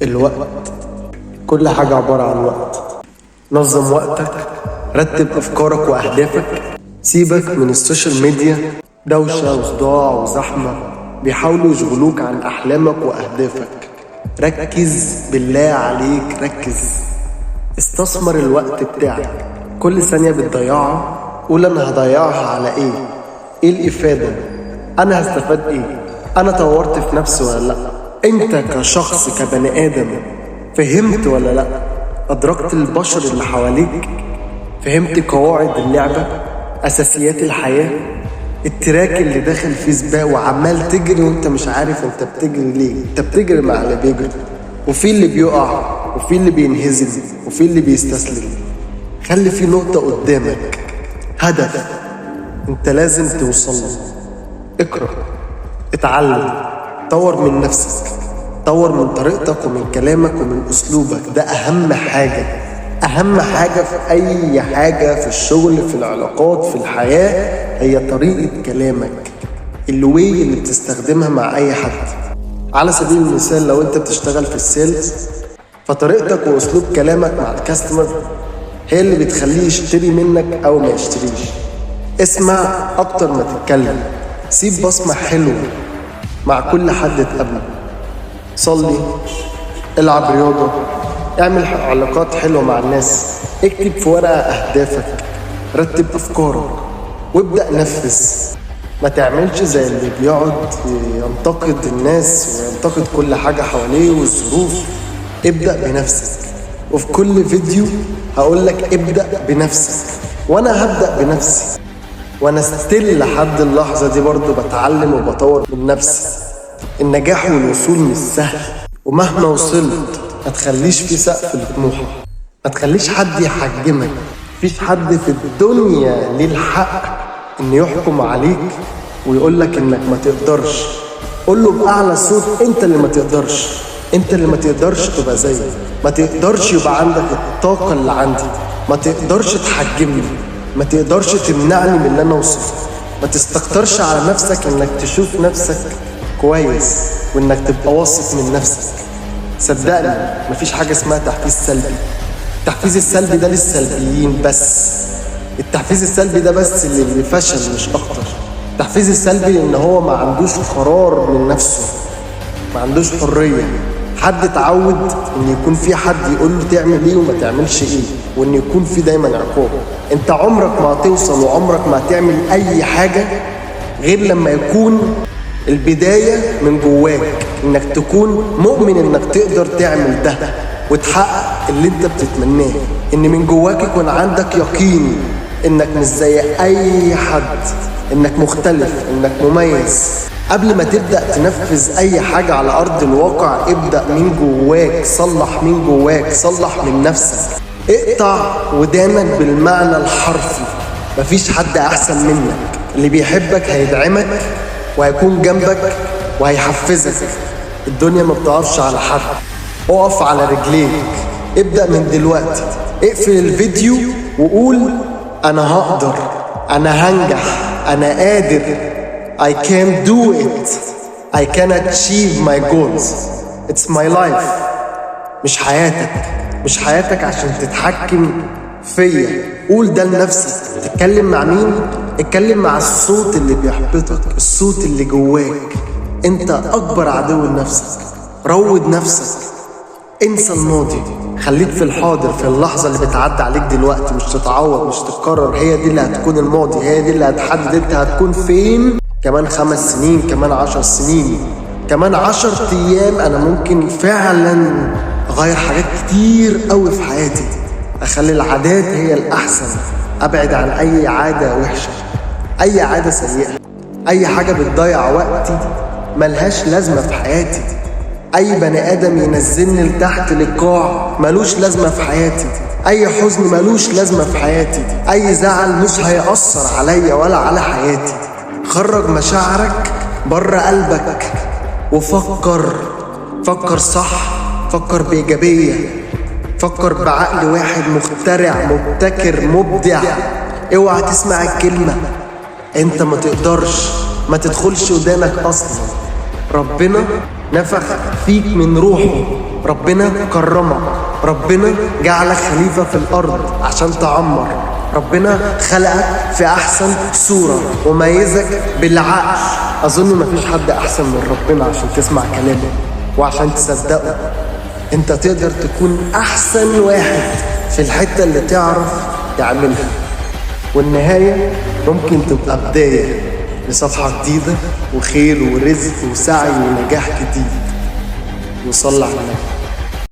الوقت، كل حاجة عبارة عن وقت. نظم وقتك، رتب أفكارك وأهدافك، سيبك من السوشيال ميديا، دوشة وصداع وزحمة بيحاولوا يشغلوك عن أحلامك وأهدافك. ركز بالله عليك، ركز. استثمر الوقت بتاعك، كل ثانية بتضيعها قول أنا هضيعها على إيه؟ إيه الإفادة؟ أنا هستفاد إيه؟ أنا طورت في نفسي ولا لأ؟ أنت كشخص كبني آدم فهمت ولا لأ؟ أدركت البشر اللي حواليك؟ فهمت قواعد اللعبة؟ أساسيات الحياة؟ التراك اللي داخل فيه سباق وعمال تجري وانت مش عارف انت بتجري ليه. انت بتجري مع اللي بيجري، وفي اللي بيقع، وفي اللي بينهزم، وفي اللي بيستسلم. خلي في نقطة قدامك، هدف انت لازم توصل له. اقرأ، اتعلم، طور من نفسك، طور من طريقتك ومن كلامك ومن اسلوبك. ده اهم حاجة، اهم حاجة في اي حاجة، في الشغل، في العلاقات، في الحياة، هي طريقة كلامك، الوي اللي بتستخدمها مع اي حد. على سبيل المثال لو انت بتشتغل في السيلز، فطريقتك واسلوب كلامك مع الكاستمر هي اللي بتخليه يشتري منك او ما يشتريش. اسمع اكتر ما تتكلم، سيب بصمة حلوة مع كل حد تقابله. صلي، العب رياضة، اعمل علاقات حلوة مع الناس، اكتب في ورقة اهدافك، رتب افكارك وابدأ نفذ. ما تعملش زي اللي بيقعد ينتقد الناس وينتقد كل حاجة حواليه والظروف. ابدأ بنفسك، وفي كل فيديو هقولك ابدأ بنفسك، وانا هبدأ بنفسي، وانا ستيل لحد اللحظة دي برضو بتعلم وبطور من نفسي. النجاح والوصول مش سهل، ومهما وصلت ما تخليش في سقف لطموحك، ما تخليش حد يحجمك. مفيش حد في الدنيا ليه الحق ان يحكم عليك ويقولك انك ما تقدرش. قوله بأعلى صوت انت اللي ما تقدرش، انت اللي ما تقدرش تبقى زيي، ما تقدرش يبقى عندك الطاقة اللي عندي، ما تقدرش تحجمني، ما تقدرش تمنعني من اللي انا وصلت. ما تستكترش على نفسك انك تشوف نفسك كويس وانك تبقى واثق من نفسك. صدقني مفيش حاجة اسمها تحفيز سلبي. التحفيز السلبي ده للسلبيين بس، التحفيز السلبي ده بس اللي فشل مش اكتر. التحفيز السلبي ان هو ما عندوش قرار من نفسه، ما عندوش حرية. حد اتعود ان يكون في حد يقول له تعمل ايه وما تعملش ايه، وان يكون في دايما عقاب. انت عمرك ما هتوصل وعمرك ما هتعمل اي حاجة غير لما يكون البداية من جواك، انك تكون مؤمن انك تقدر تعمل ده وتحقق اللي انت بتتمناه. ان من جواك يكون عندك يقين انك مش زي اي حد، انك مختلف، انك مميز. قبل ما تبدأ تنفذ اي حاجة على ارض الواقع، ابدأ من جواك، صلح من جواك، صلح من نفسك. اقطع ودانك بالمعنى الحرفي. مفيش حد احسن منك، اللي بيحبك هيدعمك وهيكون جنبك وهيحفزك. الدنيا ما بتقفش على حد، اقف على رجليك. ابدأ من دلوقتي، اقفل الفيديو وقول انا هقدر، انا هنجح، انا قادر. I can do it. I can achieve my goals. It's my life. مش حياتك، مش حياتك عشان تتحكم فيا. قول ده لنفسك. تتكلم مع مين؟ اتكلم مع الصوت اللي بيحبطك، الصوت اللي جواك. انت اكبر عدو لنفسك. روض نفسك، انسى الماضي، خليك في الحاضر، في اللحظة اللي بتعدي عليك دلوقتي. مش تتعوض، مش تتكرر. هي دي اللي هتكون الماضي، هي دي اللي هتحدد انت هتكون فين كمان 5 سنين، كمان 10 سنين، كمان 10 ايام. انا ممكن فعلا اغير حاجات كتير قوي في حياتي، اخلي العادات هي الاحسن، ابعد عن اي عادة وحشة، اي عادة سيئة، اي حاجة بتضيع وقتي ملهاش لازمة في حياتي. اي بني ادم ينزلني لتحت للقاع ملوش لازمة في حياتي. اي حزن ملوش لازمة في حياتي. اي زعل مش هيأثر عليا ولا على حياتي. خرج مشاعرك بره قلبك وفكر، فكر صح، فكر بإيجابية، فكر بعقل واحد مخترع، مبتكر، مبدع. اوعى تسمع الكلمة انت ما تقدرش، ما تدخلش ودانك اصلا. ربنا نفخ فيك من روحه، ربنا كرمك، ربنا جعلك خليفة في الأرض عشان تعمر، ربنا خلقك في أحسن صورة وميزك بالعقل. أظن مفيش حد أحسن من ربنا عشان تسمع كلامه وعشان تصدقه. انت تقدر تكون أحسن واحد في الحتة اللي تعرف تعملها، والنهاية ممكن تبقى بداية لصفحة جديدة وخير ورزق وسعي ونجاح جديد. وصلى على النبي.